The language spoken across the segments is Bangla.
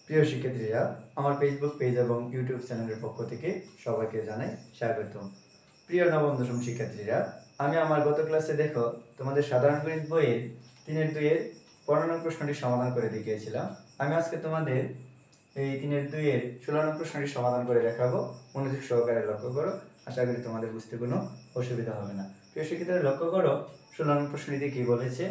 প্রিয় শিক্ষার্থীরা, আমার ফেসবুক পেজ এবং ইউটিউব চ্যানেলের পক্ষ থেকে সবাইকে জানাই স্বাগতম। প্রিয় নবম দশম শিক্ষার্থীরা, আমি আমার গত ক্লাসে তোমাদের সাধারণ গণিত বইয়ের 3-2 15 নং প্রশ্নটি সমাধান করে দেখিয়েছিলাম। আমি আজকে তোমাদের এই 3-2 16 নং প্রশ্নটি সমাধান করে দেখাবো। মনোযোগ সহকারে লক্ষ্য করো, আশা করি তোমাদের বুঝতে কোনো অসুবিধা হবে না। প্রিয় শিক্ষার্থীরা, লক্ষ্য করো 16 নং প্রশ্নটিতে কি বলেছে।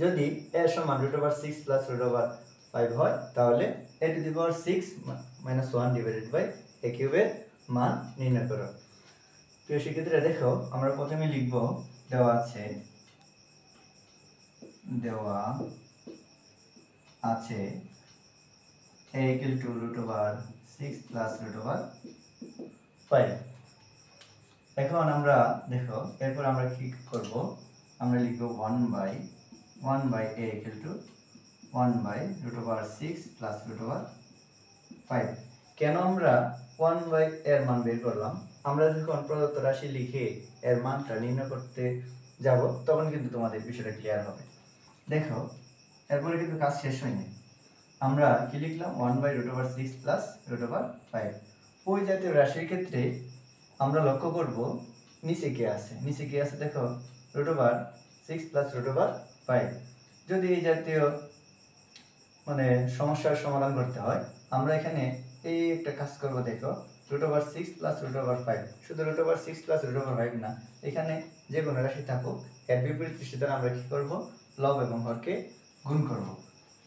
যদি a সমান √6 প্লাস √5 হয়, তাহলে a⁻6 - 1 ডিভাইডেড বাই a কিউবের মান নির্ণয় করো। প্রিয় শিক্ষার্থীরা, দেখো আমরা প্রথমে লিখব দেওয়া আছে a √6 প্লাস √5। এখন আমরা দেখো এরপর আমরা কি করব, আমরা লিখব 1/a = 1/√6 প্লাস √5। কেন আমরা 1/, এর মান বের করলাম? আমরা যখন প্রদত্ত রাশি লিখে এর মানটা নির্ণয় করতে যাব, তখন কিন্তু তোমাদের বিষয়টা ক্লিয়ার হবে। দেখো এরপরে কিন্তু কাজ শেষ হয়নি। আমরা কি লিখলাম? 1/√6 প্লাস √5। ওই জাতীয় রাশির ক্ষেত্রে আমরা লক্ষ্য করব নিচে কি আছে। দেখো √6 প্লাস √5। যদি এই জাতীয় সমস্যার সমাধান করতে হয়, আমরা এখানে এই একটা কাজ করব। দেখো √6 প্লাস √5, শুধু √6 প্লাস √5 না, এখানে যে কোনো রাশি থাকুক, এর বিপরীত রাশি দ্বারা আমরা কি করব? লব এবং হরকে গুণ করব।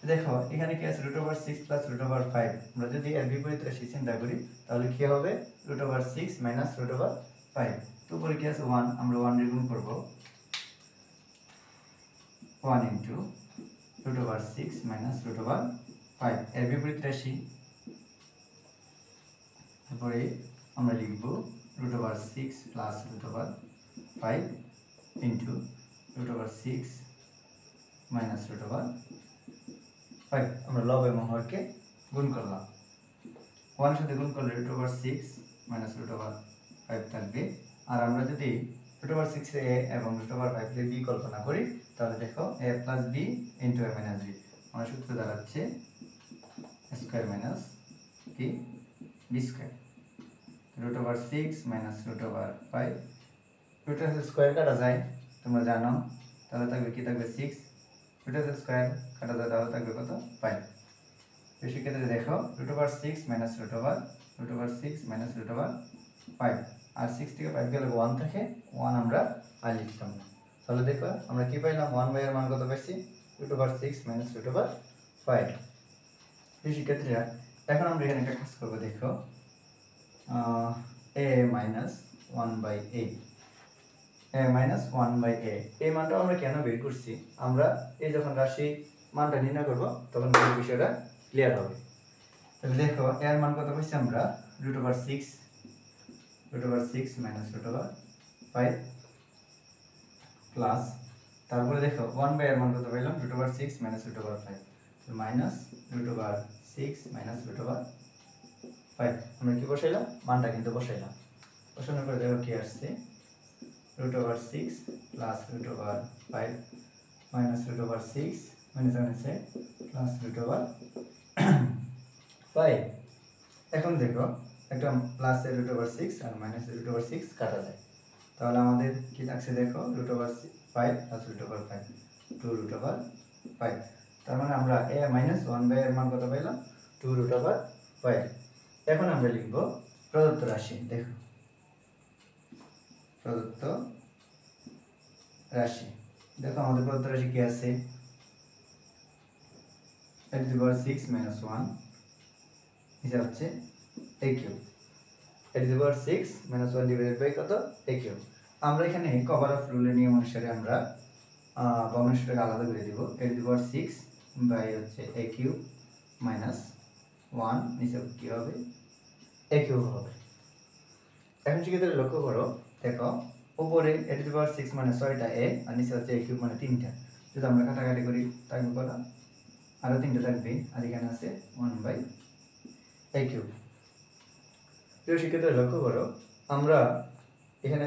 দেখো এখানে কি আছে? √6 প্লাস √5। আমরা যদি এর বিপরীত রাশি চিন্তা করি, তাহলে কি হবে? √6 মাইনাস √5। তো উপরে কি আছে? 1, আমরা 1 দিয়ে গুণ করব। 1 ইনটু √6 মাইনাস √5, এর বিপরীত রাশি। তারপরে আমরা লিখব √6 প্লাস √5 ইনটু √6 মাইনাস √5। আমরা লব এবং হরকে গুণ করলাম। 1 সাথে গুণ করলে √6 মাইনাস √5 থাকবে। আর আমরা যদি √6 এ a এবং √5 এ b কল্পনা করি, তাহলে দেখো a plus b into a minus b। আমার সূত্র দাঁড়াচ্ছে স্কয়ার মাইনাস কি b স্কয়ার। √6 মাইনাস √5, রুটের স্কয়ার কাটা যায়, তোমরা জানো। তাহলে থাকবে কি? থাকবে 6। রুটের স্কয়ার কাটা যায়, তাহলে থাকবে কত? 5। বেশি ক্ষেত্রে দেখো √6 মাইনাস √6 মাইনাস √5, আর 6 থেকে 5 গেলে 1 থাকে, 1 আমরা আর লিখতাম না। তাহলে দেখো আমরা কি পাইলাম? 1/, এর মান কত পাইছি? √6 মাইনাস √5। বেশি ক্ষেত্রে এখন আমরা এখানে একটা কাজ করব। দেখো a মাইনাস 1/a, এই মানটা আমরা কেন বের করছি? আমরা এই যখন রাশি মানটা নির্ণয় করব, তখন এই বিষয়টা ক্লিয়ার হবে। তাহলে দেখো এর মান কত পাইছি আমরা? √6 মাইনাস √5 প্লাস, তারপরে দেখো 1/, এর মান কত পাইলাম? √6 মাইনাস √5, মাইনাস √6 মাইনাস √5। আমরা কি বসাইলাম? মানটা কিন্তু বসাইলাম। বসানোর পরে দেখো কি আসছে? √6 প্লাস √5 মাইনাস √6 মাইনাস প্লাস √5। এখন দেখো একটা প্লাসের √6 আর মাইনাসের √6 কাটা যায়, তাহলে আমাদের কি থাকছে? দেখো √5 প্লাস √5, 2√5। তার মানে আমরা a মাইনাস 1/, এর মান কত পাইলাম? 2√5। এখন আমরা লিখব প্রদত্ত রাশি। দেখো প্রদত্ত রাশি, দেখো আমাদের প্রদত্ত রাশি কি আছে? a⁻6 - 1 এটা হচ্ছে a cube. a⁻6 - 1 divided by কত? a cube. আমরা এখানে কভার অফ রুলের নিয়ম অনুসারে আমরা ভগ্নাংশটাকে আলাদা করে দিব। a⁻6 বাই হচ্ছে a কিউব মাইনাস 1, নিচে কি হবে? a কিউব হবে। এখন শিক্ষার্থীরা লক্ষ্য করো, দেখো উপরে a⁻6 মানে 6টা a, আর নিচে হচ্ছে a কিউব মানে 3টা। যদি আমরা কাটাকাটি করি, থাকবে কত? আরো 3টা থাকবে, আর এখানে আছে 1/a কিউব। প্রিয় শিক্ষার্থীরা লক্ষ্য করো, আমরা এখানে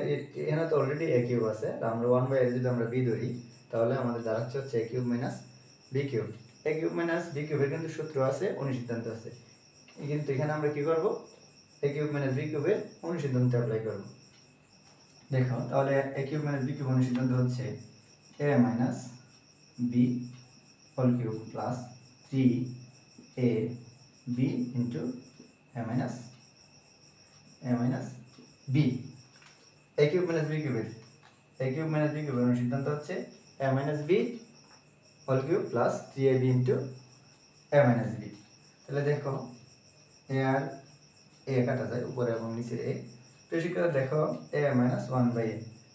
তো অলরেডি a কিউব আছে, আর আমরা 1/, যদি আমরা b ধরি, তাহলে আমাদের দাঁড়াচ্ছে হচ্ছে a cube minus b cube. A cube minus B কিউবের কিন্তু সূত্র আছে, অনুসিদ্ধান্ত আছে, কিন্তু এখানে আমরা কি করব, এ কিউব মাইনাস বি কিউবের অনুসিদ্ধান্ত অ্যাপ্লাই করব। দেখো তাহলে A cube minus B cube অনুসিদ্ধান্ত হচ্ছে A minus B whole cube plus 3 A B into A minus B. A cube minus B কিউবের অনুসিদ্ধান্ত হচ্ছে A minus B whole cube plus 3ab into A minus B. তাহলে দেখো এ আর এ কাটা যায় উপরে এবং নিচের এ, তো সেক্ষেত্রে দেখো এ মাইনাস 1/a।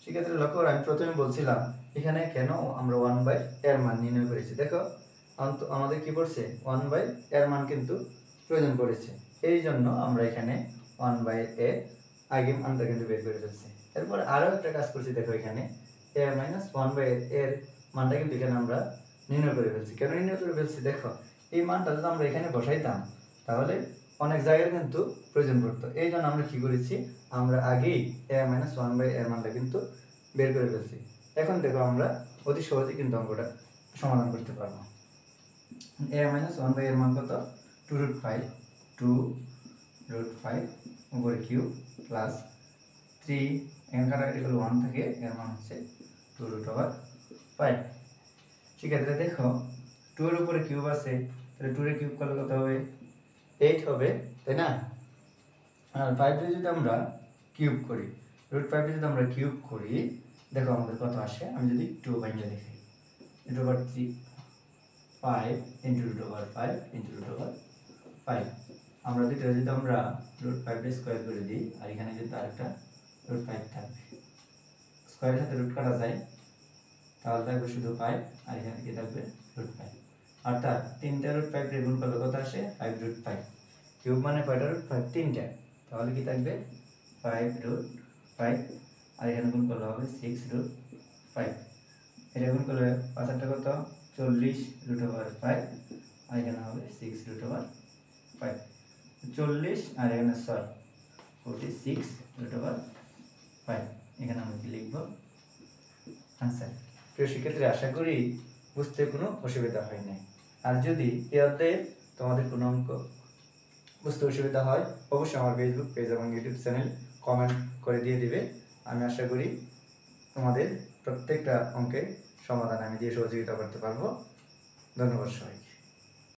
সেক্ষেত্রে লক্ষ্য করো আমি প্রথমে বলছিলাম এখানে কেন আমরা 1/a এর মান নির্ণয় করেছি। দেখো আমাদের কি পড়ছে 1/a এর মান কিন্তু প্রয়োজন পড়েছে, এই জন্য আমরা এখানে 1/a আগে মানটা কিন্তু বের করে ফেলছি। এরপর আরো একটা কাজ করছি, দেখো এখানে a মাইনাস 1/a এর মানটা কিন্তু এখানে আমরা নির্ণয় করে ফেলছি। কেন নির্ণয় করে ফেলছি, দেখো এই মানটা যদি আমরা এখানে বসাইতাম তাহলে অনেক জায়গায় কিন্তু প্রয়োজন পড়তো, এই জন্য আমরা কি করেছি, আমরা আগেই a মাইনাস 1/a এর মানটা কিন্তু বের করে ফেলছি। এখন দেখো আমরা অতি সহজে কিন্তু অঙ্কটা সমাধান করতে পারবো। a মাইনাস 1/a এর মান কত, 2√5 উপরে কিউব প্লাস 3, এখানে কাটাকাটি করলে 1 থাকে, এর মান হচ্ছে 2√5। সেক্ষেত্রে দেখো 2 এর উপরে কিউব আছে, তাহলে 2 এর কিউব করলে কত হবে, 8 হবে, তাই না? আর 5 দিয়ে যদি আমরা কিউব করি, √5 দিয়ে যদি আমরা কিউব করি, দেখো আমাদের কত আসে, আমি যদি 2 বাইরে দেখাই, √5 ইন্টু √5 ইন্টু √5। আমরা দুইটা যদি আমরা √5 দিয়ে স্কয়ার করে দিই, আর এখানে যদি আরেকটা √5 থাকবে, স্কয়ারের সাথে রুট কাটা যায়, তাহলে থাকবে শুধু 5, আর এখানে কি থাকবে √5। অর্থাৎ 3টা √5 দিয়ে গুণ করলে কত আসে, 5√5। কিউব মানে কয়টা √5, 3টা, তাহলে কি থাকবে 5√5, আর এখানে গুণ করলে হবে 6√5। এটা গুণ করলে 5 আর কত 40√5, আর এখানে হবে 6√5। 40 আর এখানে 6, 46√5। এখানে আমরা কি লিখব, আনসার। প্রিয় শিক্ষার্থী, আশা করি বুঝতে কোনো অসুবিধা হয় নাই। আর যদি এই অধ্যায়ে তোমাদের কোনো অঙ্ক বুঝতে অসুবিধা হয়, অবশ্যই আমার ফেসবুক পেজ এবং ইউটিউব চ্যানেল কমেন্ট করে দিয়ে দিবে। আমি আশা করি তোমাদের প্রত্যেকটা অঙ্কের সমাধান আমি দিয়ে সহযোগিতা করতে পারবো। ধন্যবাদ সবাইকে।